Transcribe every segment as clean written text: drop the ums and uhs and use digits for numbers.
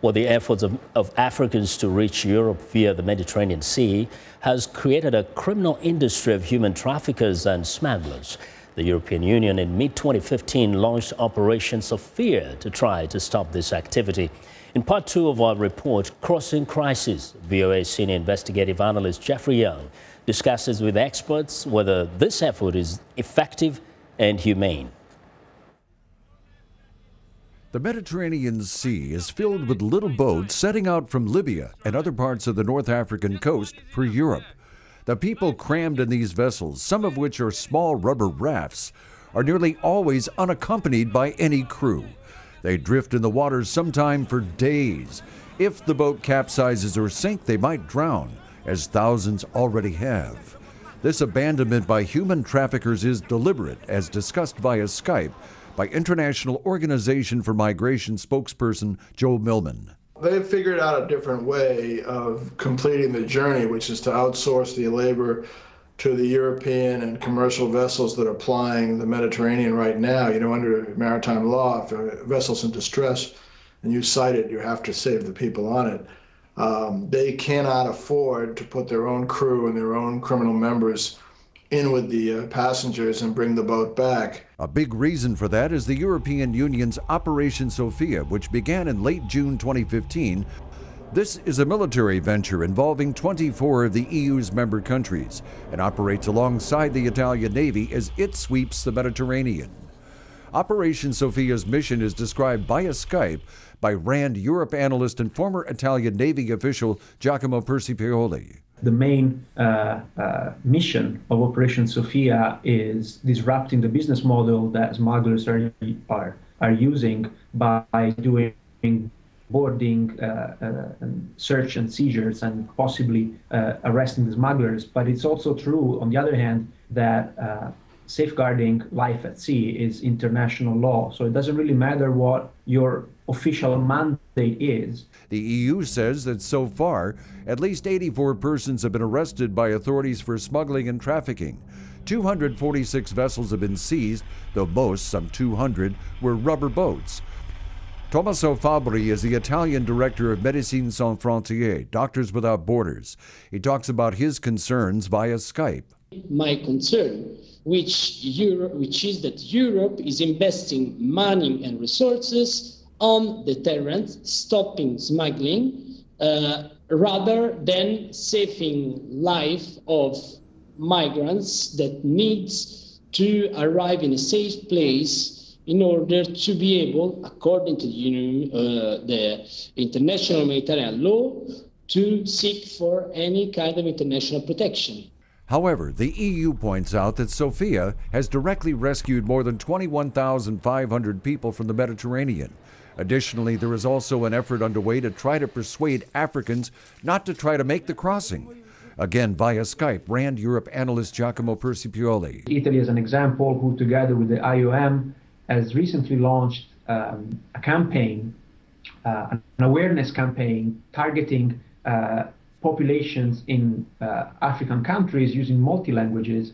Well, the efforts of Africans to reach Europe via the Mediterranean Sea has created a criminal industry of human traffickers and smugglers. The European Union in mid-2015 launched Operation Sophia to try to stop this activity. In part two of our report, Crossing Crisis, VOA senior investigative analyst Jeffrey Young discusses with experts whether this effort is effective and humane. The Mediterranean Sea is filled with little boats setting out from Libya and other parts of the North African coast for Europe. The people crammed in these vessels, some of which are small rubber rafts, are nearly always unaccompanied by any crew. They drift in the waters sometime for days. If the boat capsizes or sinks, they might drown, as thousands already have. This abandonment by human traffickers is deliberate, as discussed via Skype by International Organization for Migration spokesperson Joe Millman. They've figured out a different way of completing the journey, which is to outsource the labor to the European and commercial vessels that are plying the Mediterranean right now. You know, under maritime law, if a vessel's in distress and you sight it, you have to save the people on it. They cannot afford to put their own crew and their own criminal members in with the passengers and bring the boat back. A big reason for that is the European Union's Operation Sophia, which began in late June 2015. This is a military venture involving 24 of the EU's member countries and operates alongside the Italian Navy as it sweeps the Mediterranean. Operation Sophia's mission is described via Skype by RAND Europe analyst and former Italian Navy official Giacomo Persipioli. The main mission of Operation Sophia is disrupting the business model that smugglers are using by doing boarding, search and seizures, and possibly arresting the smugglers. But it's also true, on the other hand, that safeguarding life at sea is international law. So it doesn't really matter what your official mandate is. The EU says that so far, at least 84 persons have been arrested by authorities for smuggling and trafficking. 246 vessels have been seized, though most, some 200, were rubber boats. Tommaso Fabbri is the Italian director of Médecins Sans Frontières, Doctors Without Borders. He talks about his concerns via Skype. My concern, which is that Europe is investing money and resources on deterrent, stopping smuggling, rather than saving life of migrants that needs to arrive in a safe place in order to be able, according to the international maritime law, to seek for any kind of international protection. However, the EU points out that Sophia has directly rescued more than 21,500 people from the Mediterranean. Additionally, there is also an effort underway to try to persuade Africans not to try to make the crossing. Again, via Skype, RAND Europe analyst Giacomo Persipioli. Italy is an example who, together with the IOM, has recently launched a campaign, an awareness campaign targeting populations in African countries using multi-languages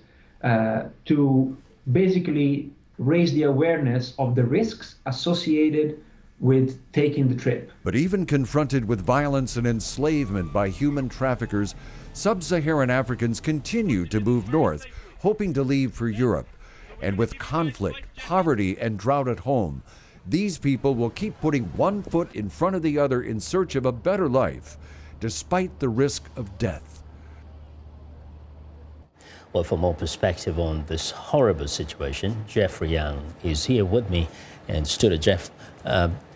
to basically raise the awareness of the risks associated with taking the trip. But even confronted with violence and enslavement by human traffickers, sub-Saharan Africans continue to move north, hoping to leave for Europe. And with conflict, poverty, and drought at home, these people will keep putting one foot in front of the other in search of a better life, despite the risk of death. Well, for more perspective on this horrible situation, Jeffrey Young is here with me. And Stuart, Jeff,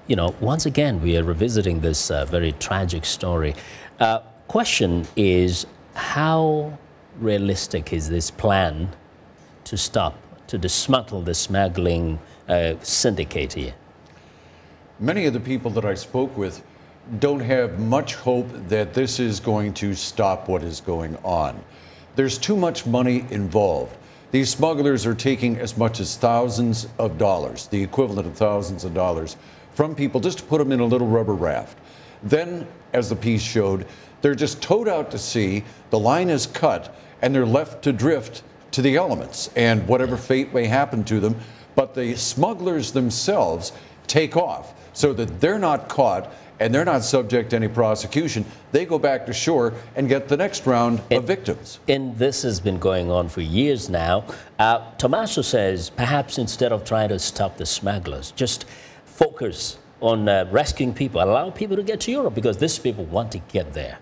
you know, once again, we are revisiting this very tragic story. Question is, how realistic is this plan to stop, to dismantle the smuggling syndicate here? Many of the people that I spoke with don't have much hope that this is going to stop what is going on. There's too much money involved. These smugglers are taking as much as thousands of dollars, the equivalent of thousands of dollars, from people just to put them in a little rubber raft. Then, as the piece showed, they're just towed out to sea, the line is cut, and they're left to drift to the elements and whatever fate may happen to them. But the smugglers themselves take off so that they're not caught and they're not subject to any prosecution. They go back to shore and get the next round of victims. And this has been going on for years now. Tommaso says perhaps instead of trying to stop the smugglers, just focus on rescuing people, allow people to get to Europe, because these people want to get there.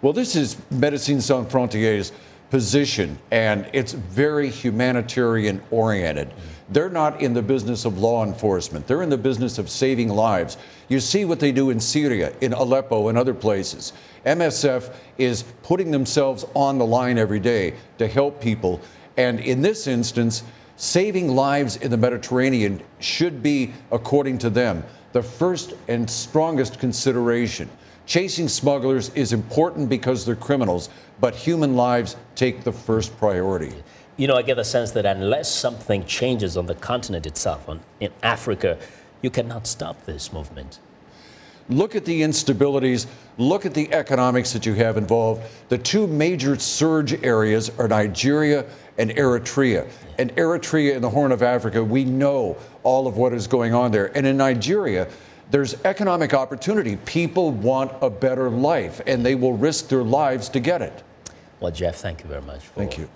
Well, this is Médecins Sans Frontières' position, and it's very humanitarian oriented. They're not in the business of law enforcement. They're in the business of saving lives. You see what they do in Syria, in Aleppo, and other places. MSF is putting themselves on the line every day to help people. And in this instance, saving lives in the Mediterranean should be, according to them, the first and strongest consideration. Chasing smugglers is important because they're criminals, but human lives take the first priority. You know, I get the sense that unless something changes on the continent itself, in Africa, you cannot stop this movement. Look at the instabilities, look at the economics that you have involved. The two major surge areas are Nigeria and Eritrea. And Eritrea in the Horn of Africa, we know all of what is going on there. And in Nigeria, there's economic opportunity. People want a better life, and they will risk their lives to get it. Well, Jeff, thank you very much for Thank you.